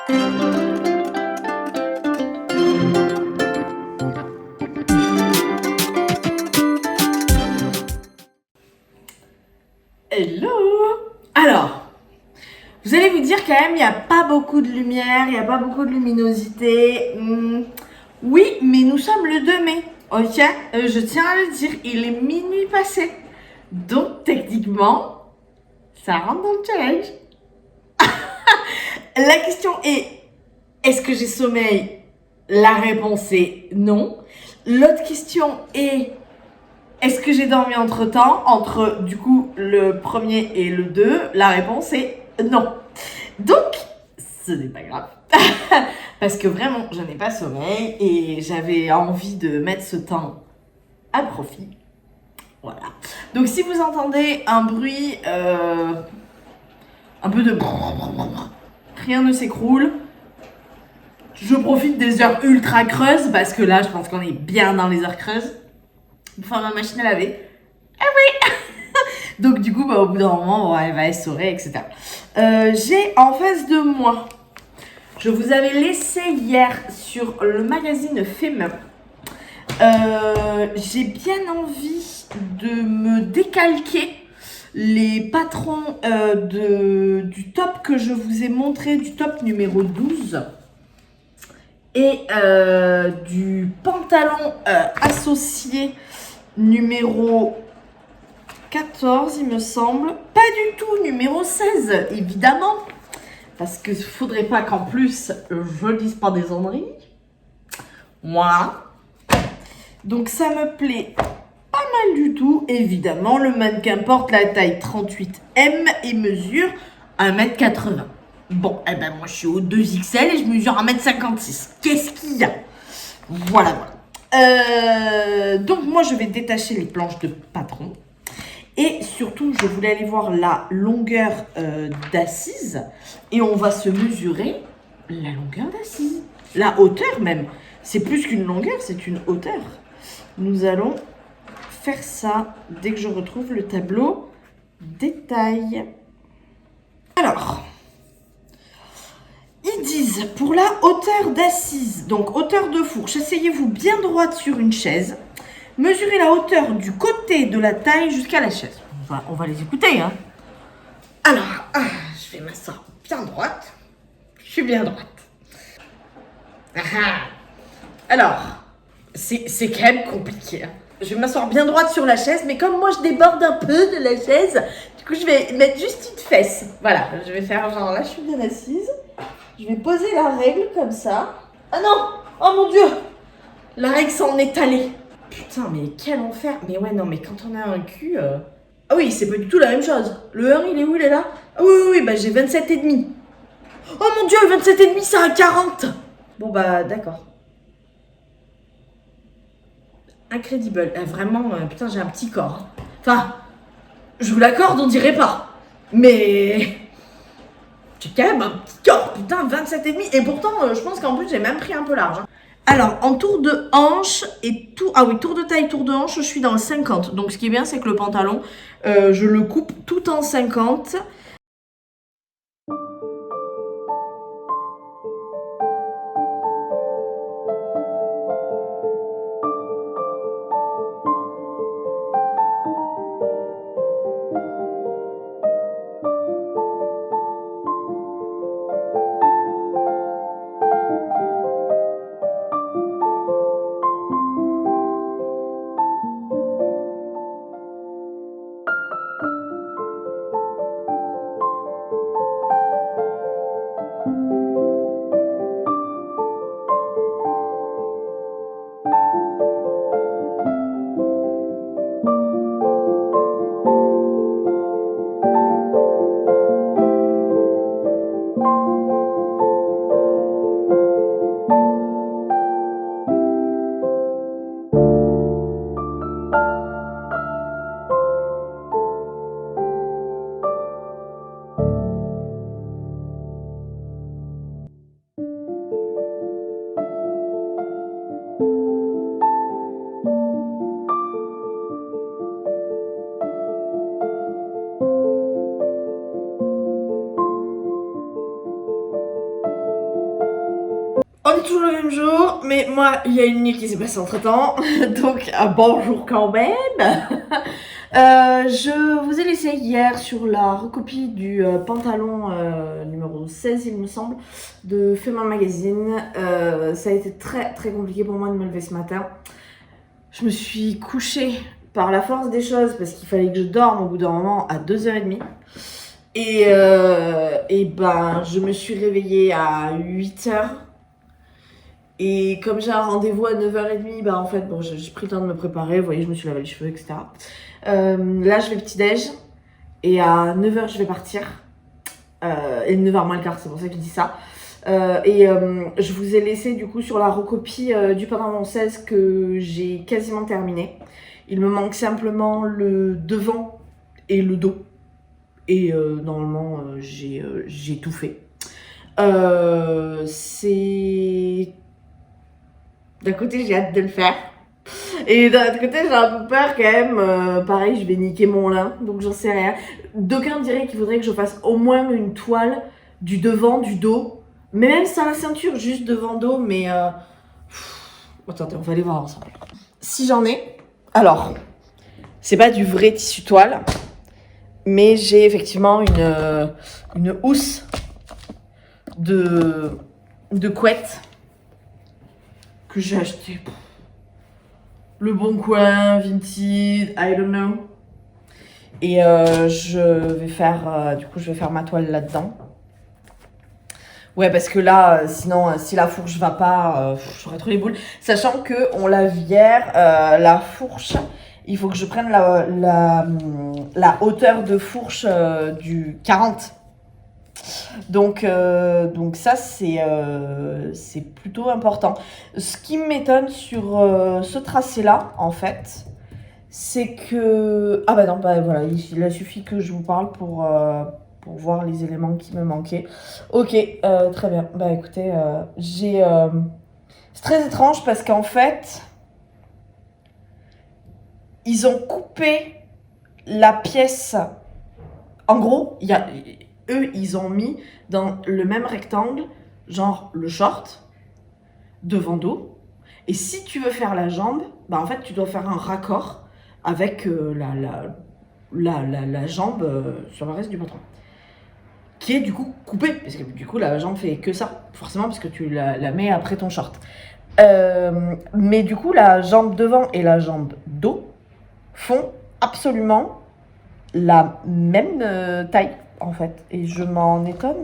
Hello! Alors, vous allez vous dire quand même, il n'y a pas beaucoup de lumière, il n'y a pas beaucoup de luminosité. Oui, mais nous sommes le 2 mai. Ok, je tiens à le dire, il est minuit passé. Donc, techniquement, ça rentre dans le challenge. La question est-ce que j'ai sommeil? La réponse est non. L'autre question est-ce que j'ai dormi entre-temps, entre du coup le premier et le 2? La réponse est non. Donc, ce n'est pas grave. Parce que vraiment, je n'ai pas sommeil et j'avais envie de mettre ce temps à profit. Voilà. Donc, si vous entendez un bruit, un peu de... Rien ne s'écroule. Je profite des heures ultra creuses parce que là, je pense qu'on est bien dans les heures creuses. Enfin, ma machine à laver. Ah oui. Donc du coup, au bout d'un moment, elle va essorer, etc. J'ai en face de moi, je vous avais laissé hier sur le magazine Femme. J'ai bien envie de me décalquer les patrons du top que je vous ai montré, du top numéro 12. Et du pantalon associé numéro 14, il me semble. Pas du tout numéro 16, évidemment. Parce que faudrait pas qu'en plus je dise pas des âneries. Voilà. Donc ça me plaît pas mal du tout. Évidemment, le mannequin porte la taille 38M et mesure 1m80. Bon, eh ben moi je suis au 2XL et je mesure 1m56. Qu'est-ce qu'il y a? Voilà, voilà. Donc moi je vais détacher les planches de patron. Et surtout, je voulais aller voir la longueur d'assise. Et on va se mesurer la longueur d'assise. La hauteur même. C'est plus qu'une longueur, c'est une hauteur. Nous allons faire ça dès que je retrouve le tableau détail. Alors, ils disent pour la hauteur d'assise, donc hauteur de fourche, asseyez-vous bien droite sur une chaise. Mesurez la hauteur du côté de la taille jusqu'à la chaise. On va les écouter, hein. Alors, je vais m'asseoir bien droite. Je suis bien droite. Alors, c'est quand même compliqué, hein. Je vais m'asseoir bien droite sur la chaise, mais comme moi je déborde un peu de la chaise, du coup je vais mettre juste une fesse. Voilà, je vais faire genre là, je suis bien assise. Je vais poser la règle comme ça. Ah non! Oh mon dieu! La règle s'en est allée. Putain, mais quel enfer! Mais ouais, non, mais quand on a un cul. Ah oui, c'est pas du tout la même chose. Le 1, il est où? Il est là? Ah oui, oui, oui, bah j'ai 27,5. Oh mon dieu, 27,5, c'est un 40! Bon, bah d'accord. Incredible. Vraiment, putain, j'ai un petit corps. Enfin, je vous l'accorde, on dirait pas. Mais. J'ai quand même un petit corps, putain, 27,5. Et pourtant, je pense qu'en plus, j'ai même pris un peu large, hein. Alors, en tour de hanche et tout. Ah oui, tour de taille, tour de hanche, je suis dans le 50. Donc, ce qui est bien, c'est que le pantalon, je le coupe tout en 50. On est toujours le même jour, mais moi, il y a une nuit qui s'est passée entre temps, donc bonjour quand même. Je vous ai laissé hier sur la recopie du pantalon numéro 16, il me semble, de Femme Magazine. Ça a été très très compliqué pour moi de me lever ce matin. Je me suis couchée par la force des choses parce qu'il fallait que je dorme au bout d'un moment à 2h30. Et ben, je me suis réveillée à 8h. Et comme j'ai un rendez-vous à 9h30, bah en fait, bon, j'ai pris le temps de me préparer. Vous voyez, je me suis lavé les cheveux, etc. Là, je vais petit-déj. Et à 9h, je vais partir. Et 9h moins le quart, c'est pour ça que je dis ça. Je vous ai laissé du coup sur la recopie du pantalon 16 que j'ai quasiment terminé. Il me manque simplement le devant et le dos. Et normalement, j'ai tout fait. C'est... D'un côté, j'ai hâte de le faire. Et d'un autre côté, j'ai un peu peur quand même. Pareil, je vais niquer mon lin, donc j'en sais rien. D'aucuns diraient qu'il faudrait que je fasse au moins une toile du devant, du dos. Mais même sans la ceinture, juste devant dos. Mais attendez, on va aller voir ensemble. Si j'en ai... Alors, c'est pas du vrai tissu toile. Mais j'ai effectivement une housse de couette que j'ai acheté Le Bon Coin, Vinted, I don't know. Et je vais faire ma toile là-dedans. Ouais, parce que là, sinon, si la fourche va pas, j'aurais trop les boules. Sachant que on lave hier, la fourche, il faut que je prenne la hauteur de fourche du 40. Donc ça, c'est plutôt important. Ce qui m'étonne sur ce tracé-là, en fait, c'est que... Ah bah non, bah voilà, il a suffi que je vous parle pour voir les éléments qui me manquaient. Ok, très bien. Bah écoutez, c'est très étrange parce qu'en fait, ils ont coupé la pièce. En gros, eux, ils ont mis dans le même rectangle, genre le short, devant dos. Et si tu veux faire la jambe, bah en fait, tu dois faire un raccord avec la jambe sur le reste du pantalon. Qui est du coup coupée, parce que du coup, la jambe fait que ça, forcément, parce que tu la mets après ton short. Mais du coup, la jambe devant et la jambe dos font absolument la même taille, en fait. Et je m'en étonne.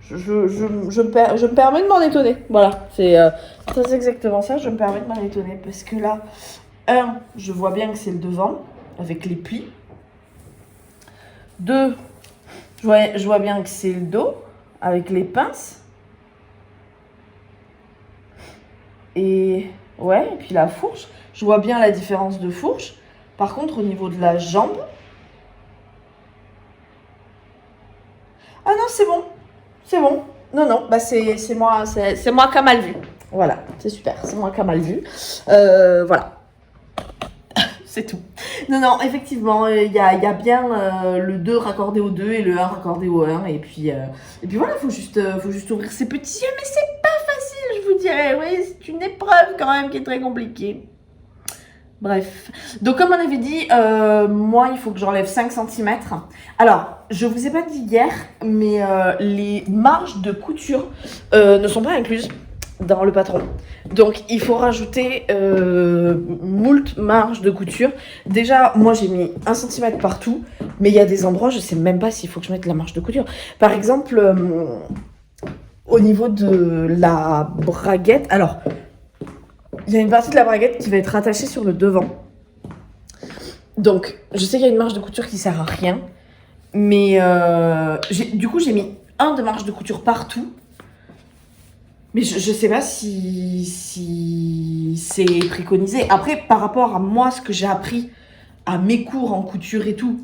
Je me permets de m'en étonner. Voilà, c'est exactement ça. Je me permets de m'en étonner. Parce que là, je vois bien que c'est le devant, avec les plis. 2, je vois bien que c'est le dos, avec les pinces. Et ouais, et puis la fourche. Je vois bien la différence de fourche. Par contre, au niveau de la jambe... Ah non, c'est bon. C'est bon. Non, bah c'est moi qui a mal vu. Voilà, c'est super. C'est moi qui a mal vu. Voilà. C'est tout. Non, effectivement, il y a bien le 2 raccordé au 2 et le 1 raccordé au 1. Et puis voilà, faut juste ouvrir ses petits yeux. Mais c'est pas facile, je vous dirais. Oui, c'est une épreuve quand même qui est très compliquée. Bref. Donc, comme on avait dit, moi, il faut que j'enlève 5 cm. Alors, je vous ai pas dit hier, mais les marges de couture ne sont pas incluses dans le patron. Donc, il faut rajouter moult marges de couture. Déjà, moi, j'ai mis 1 cm partout, mais il y a des endroits, je sais même pas s'il faut que je mette la marge de couture. Par exemple, au niveau de la braguette, alors... Il y a une partie de la braguette qui va être attachée sur le devant. Donc, je sais qu'il y a une marge de couture qui sert à rien. Mais du coup, j'ai mis un de marge de couture partout. Mais je sais pas si c'est préconisé. Après, par rapport à moi, ce que j'ai appris à mes cours en couture et tout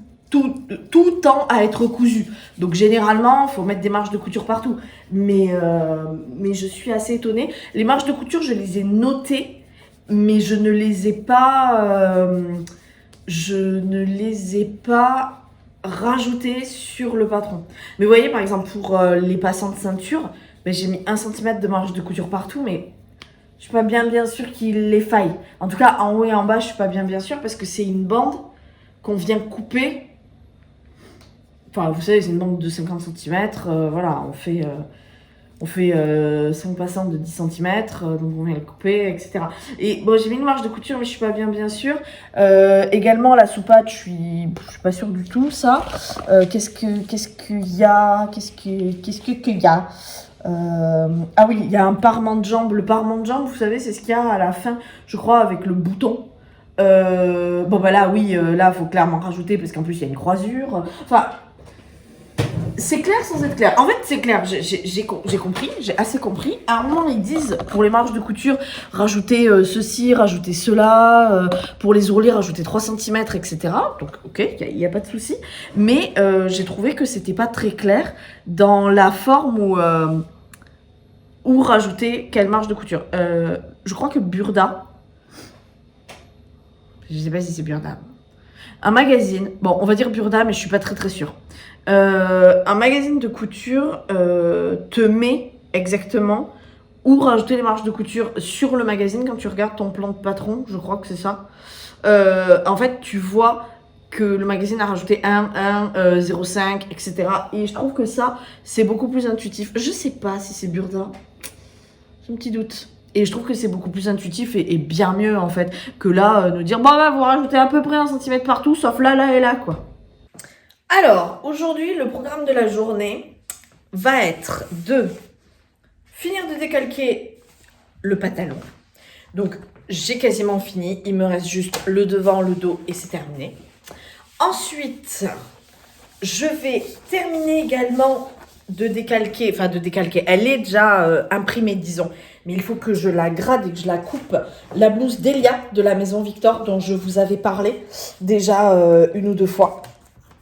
tend à être cousu. Donc généralement, il faut mettre des marges de couture partout. Mais je suis assez étonnée. Les marges de couture, je les ai notées, mais je ne les ai pas rajoutées sur le patron. Mais vous voyez, par exemple, pour les passants de ceinture, ben, j'ai mis 1 cm de marge de couture partout, mais je suis pas bien sûre qu'il les faille. En tout cas, en haut et en bas, je suis pas bien sûre parce que c'est une bande qu'on vient couper. Enfin, vous savez, c'est une bande de 50 cm. Voilà, on fait 5 passants de 10 cm, donc on vient le couper, etc. Et bon, j'ai mis une marge de couture, mais je suis pas bien sûre. Également, la soupate, je suis pas sûre du tout, ça. Qu'est-ce qu'il y a Ah oui, il y a un parement de jambe. Le parement de jambe, vous savez, c'est ce qu'il y a à la fin, je crois, avec le bouton. Bon, bah là, oui, là, faut clairement rajouter, parce qu'en plus, il y a une croisure. Enfin, c'est clair sans être clair. En fait, c'est clair, j'ai compris, j'ai assez compris. À un moment, ils disent, pour les marges de couture, rajouter ceci, rajouter cela, pour les ourlets, rajouter 3 cm, etc. Donc, ok, il n'y a pas de souci. Mais j'ai trouvé que c'était pas très clair dans la forme où rajouter quelle marge de couture. Je crois que Burda, je sais pas si c'est Burda, un magazine, bon, on va dire Burda, mais je suis pas très sûre. Un magazine de couture te met exactement où rajouter les marges de couture sur le magazine quand tu regardes ton plan de patron, je crois que c'est ça. En fait, tu vois que le magazine a rajouté 1, 0,5, etc. Et je trouve que ça, c'est beaucoup plus intuitif. Je sais pas si c'est Burda, j'ai un petit doute. Et je trouve que c'est beaucoup plus intuitif et bien mieux, en fait, que là, nous dire, bon, bah, vous rajoutez à peu près 1 cm partout, sauf là et là, quoi. Alors, aujourd'hui, le programme de la journée va être de finir de décalquer le pantalon. Donc, j'ai quasiment fini. Il me reste juste le devant, le dos et c'est terminé. Ensuite, je vais terminer également de décalquer. Elle est déjà imprimée, disons. Mais il faut que je la grade et que je la coupe. La blouse d'Elia de la Maison Victor dont je vous avais parlé déjà 1 ou 2 fois.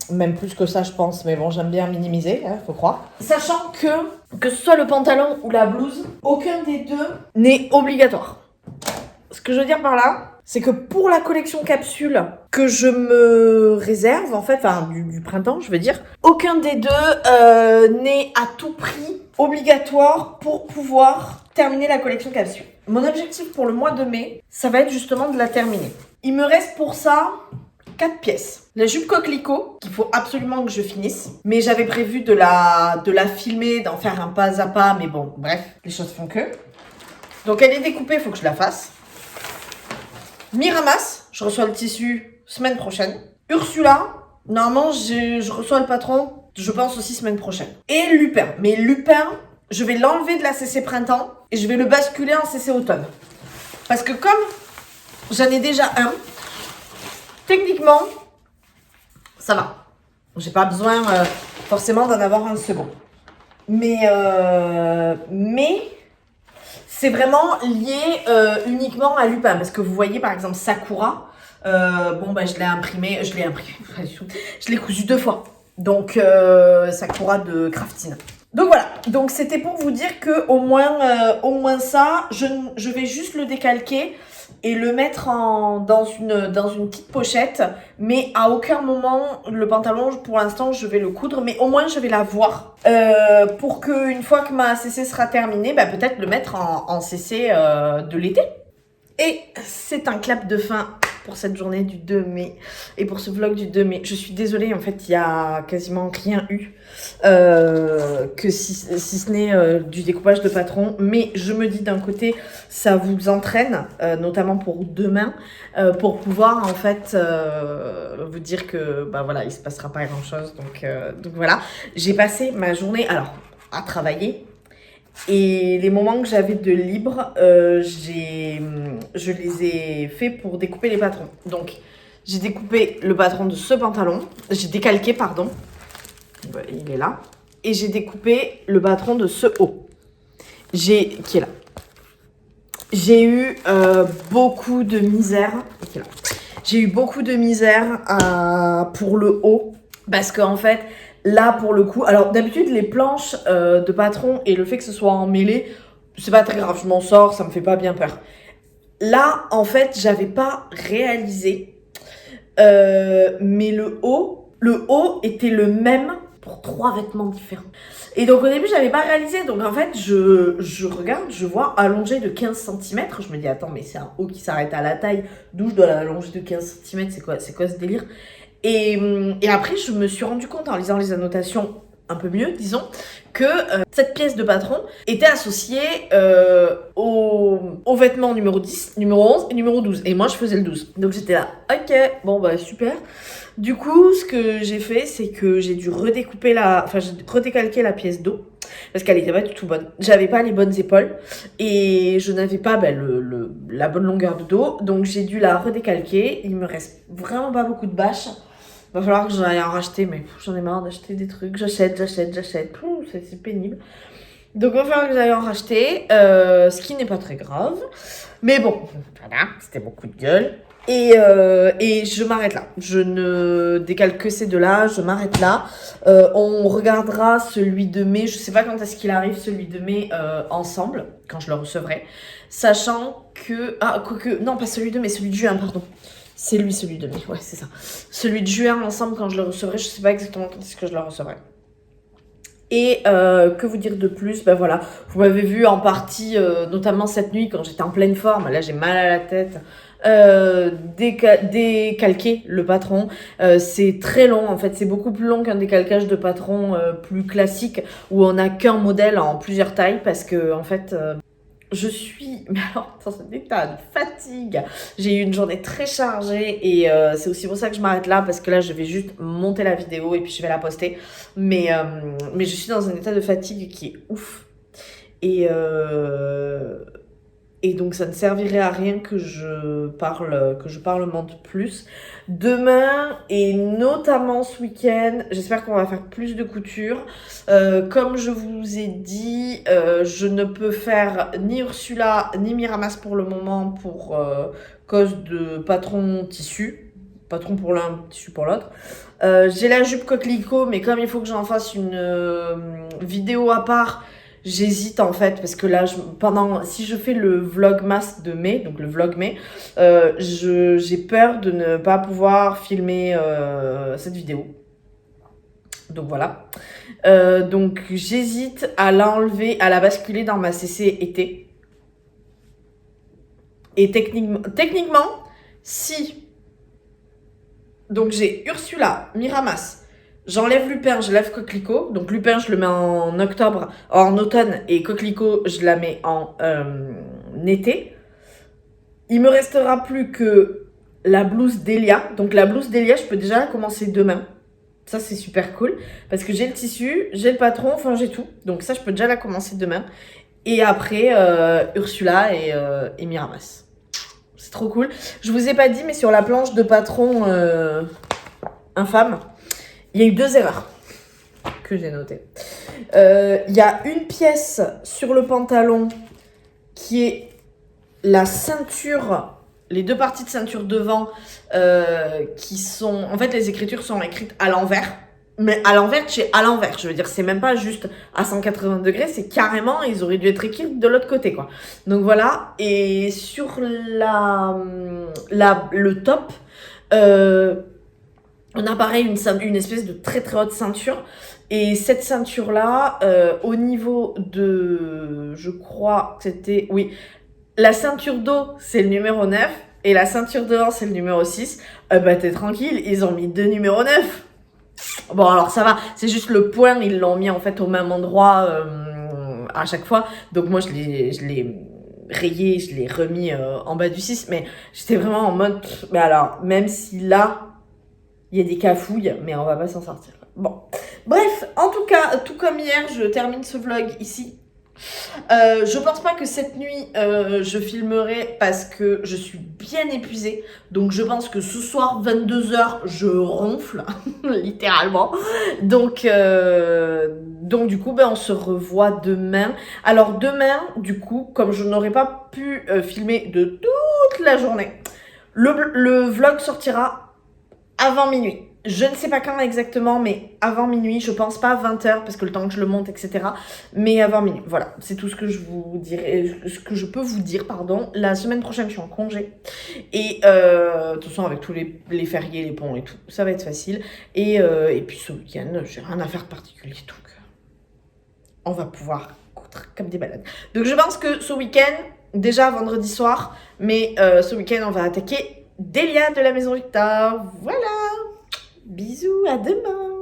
Même plus que ça, je pense. Mais bon, j'aime bien minimiser, hein, faut croire. Sachant que ce soit le pantalon ou la blouse, aucun des deux n'est obligatoire. Ce que je veux dire par là, c'est que pour la collection capsule que je me réserve, en fait, enfin, du printemps, je veux dire, aucun des deux n'est à tout prix obligatoire pour pouvoir terminer la collection capsule. Mon objectif pour le mois de mai, ça va être justement de la terminer. Il me reste pour ça 4 pièces. La jupe coquelicot, qu'il faut absolument que je finisse. Mais j'avais prévu de la filmer, d'en faire un pas à pas. Mais bon, bref, les choses font que. Donc elle est découpée, il faut que je la fasse. Miramas, je reçois le tissu semaine prochaine. Ursula, normalement, je reçois le patron, je pense aussi semaine prochaine. Et Lupin. Mais Lupin, je vais l'enlever de la CC printemps et je vais le basculer en CC automne. Parce que comme j'en ai déjà un, techniquement, ça va. J'ai pas besoin forcément d'en avoir un second. Mais c'est vraiment lié uniquement à Lupin. Parce que vous voyez par exemple Sakura, je l'ai cousu 2 fois. Donc Sakura de Craftine. Donc voilà, donc c'était pour vous dire que au moins ça, je vais juste le décalquer et le mettre dans une petite pochette, mais à aucun moment le pantalon, pour l'instant, je vais le coudre, mais au moins je vais l'avoir pour qu'une fois que ma CC sera terminée, peut-être le mettre en CC de l'été. Et c'est un clap de fin pour cette journée du 2 mai et pour ce vlog du 2 mai. Je suis désolée, en fait, il y a quasiment rien eu que si ce n'est du découpage de patron. Mais je me dis d'un côté, ça vous entraîne, notamment pour demain, pour pouvoir en fait vous dire que voilà, il se passera pas grand chose. Donc voilà, j'ai passé ma journée à travailler. Et les moments que j'avais de libre, je les ai faits pour découper les patrons. Donc, j'ai découpé le patron de ce pantalon. J'ai décalqué, pardon. Il est là. Et j'ai découpé le patron de ce haut. Qui est là. J'ai eu beaucoup de misère. Qui est là. J'ai eu beaucoup de misère pour le haut. Parce qu'en fait... Là, pour le coup, alors d'habitude, les planches de patron et le fait que ce soit emmêlé, c'est pas très grave, je m'en sors, ça me fait pas bien peur. Là, en fait, j'avais pas réalisé, mais le haut était le même pour 3 vêtements différents. Et donc au début, j'avais pas réalisé. Donc en fait, je regarde, je vois allongé de 15 cm. Je me dis, attends, mais c'est un haut qui s'arrête à la taille. D'où je dois l'allonger de 15 cm? C'est quoi ce délire? Et après, je me suis rendu compte en lisant les annotations un peu mieux, disons, que cette pièce de patron était associée au vêtement numéro 10, numéro 11 et numéro 12. Et moi, je faisais le 12. Donc j'étais là, ok, bon bah super. Du coup, ce que j'ai fait, c'est que j'ai dû j'ai redécalquer la pièce d'eau parce qu'elle était pas du tout bonne. J'avais pas les bonnes épaules et je n'avais pas la bonne longueur de dos. Donc j'ai dû la redécalquer. Il me reste vraiment pas beaucoup de bâches. Va falloir que j'en aille en racheter, mais j'en ai marre d'acheter des trucs. J'achète. C'est pénible. Donc, il va falloir que j'aille en racheter, ce qui n'est pas très grave. Mais bon, voilà, c'était mon coup de gueule. Et je m'arrête là. Je ne décale que ces deux-là, je m'arrête là. On regardera celui de mai, je sais pas quand est-ce qu'il arrive, celui de mai ensemble, quand je le recevrai. Sachant que... Ah, quoique... Non, pas celui de mai, celui de juin, pardon. C'est lui, celui de mai, ouais, c'est ça. Celui de juin ensemble, quand je le recevrai, je sais pas exactement quand est-ce que je le recevrai. Et que vous dire de plus? Ben voilà, vous m'avez vu en partie, notamment cette nuit, quand j'étais en pleine forme. Là, j'ai mal à la tête. Décalquer le patron, c'est très long en fait, c'est beaucoup plus long qu'un décalcage de patron plus classique où on n'a qu'un modèle en plusieurs tailles parce que en fait je suis mais alors dans un état de fatigue. J'ai eu une journée très chargée et c'est aussi pour ça que je m'arrête là parce que là je vais juste monter la vidéo et puis je vais la poster, mais je suis dans un état de fatigue qui est ouf et donc, ça ne servirait à rien que je parlemente plus. Demain, et notamment ce week-end, j'espère qu'on va faire plus de couture. Comme je vous ai dit, je ne peux faire ni Ursula, ni Miramas pour le moment pour cause de patron tissu. Patron pour l'un, tissu pour l'autre. J'ai la jupe coquelicot, mais comme il faut que j'en fasse une vidéo à part, j'hésite en fait parce que là, si je fais le vlogmas de mai, donc le vlog mai, j'ai peur de ne pas pouvoir filmer cette vidéo. Donc voilà. Donc j'hésite à l'enlever, à la basculer dans ma CC été. Et techniquement, si... Donc j'ai Ursula, Miramas, j'enlève Lupin, je lève Coquelicot. Donc Lupin, je le mets en octobre, en automne. Et Coquelicot, je la mets en été. Il me restera plus que la blouse d'Elia. Donc la blouse d'Elia, je peux déjà la commencer demain. Ça, c'est super cool. Parce que j'ai le tissu, j'ai le patron, enfin j'ai tout. Donc ça, je peux déjà la commencer demain. Et après, Ursula et Miramas. C'est trop cool. Je vous ai pas dit, mais sur la planche de patron infâme, il y a eu 2 erreurs que j'ai notées. Il y a une pièce sur le pantalon qui est la ceinture, les 2 parties de ceinture devant qui sont... En fait, les écritures sont écrites à l'envers. Mais à l'envers, c'est à l'envers. Je veux dire, c'est même pas juste à 180 degrés, c'est carrément, ils auraient dû être écrits de l'autre côté, quoi. Donc voilà. Et sur le top, on a pareil une espèce de très très haute ceinture. Et cette ceinture-là, au niveau de, je crois que c'était, oui, la ceinture d'eau, c'est le numéro 9. Et la ceinture devant, c'est le numéro 6. Bah t'es tranquille, ils ont mis 2 numéros 9. Bon, alors ça va, c'est juste le point, ils l'ont mis en fait au même endroit à chaque fois. Donc moi, je l'ai rayé, je l'ai remis en bas du 6. Mais j'étais vraiment en mode, mais alors, même si là, il y a des cafouilles, mais on va pas s'en sortir. Bon, bref, en tout cas, tout comme hier, je termine ce vlog ici. Je pense pas que cette nuit je filmerai parce que je suis bien épuisée. Donc je pense que ce soir 22h je ronfle littéralement. Donc du coup on se revoit demain. Alors demain du coup, comme je n'aurai pas pu filmer de toute la journée, le vlog sortira avant minuit. Je ne sais pas quand exactement, mais avant minuit, je pense pas 20h, parce que le temps que je le monte, etc. Mais avant minuit, voilà, c'est tout ce que je vous dirai, ce que je peux vous dire, pardon. La semaine prochaine, je suis en congé. Et de toute façon, avec tous les fériés, les ponts et tout, ça va être facile. Et puis ce week-end, j'ai rien à faire de particulier, donc on va pouvoir coudre comme des balades. Donc je pense que ce week-end, déjà vendredi soir, mais ce week-end, on va attaquer Delia de la Maison Victor. Voilà! Bisous, à demain!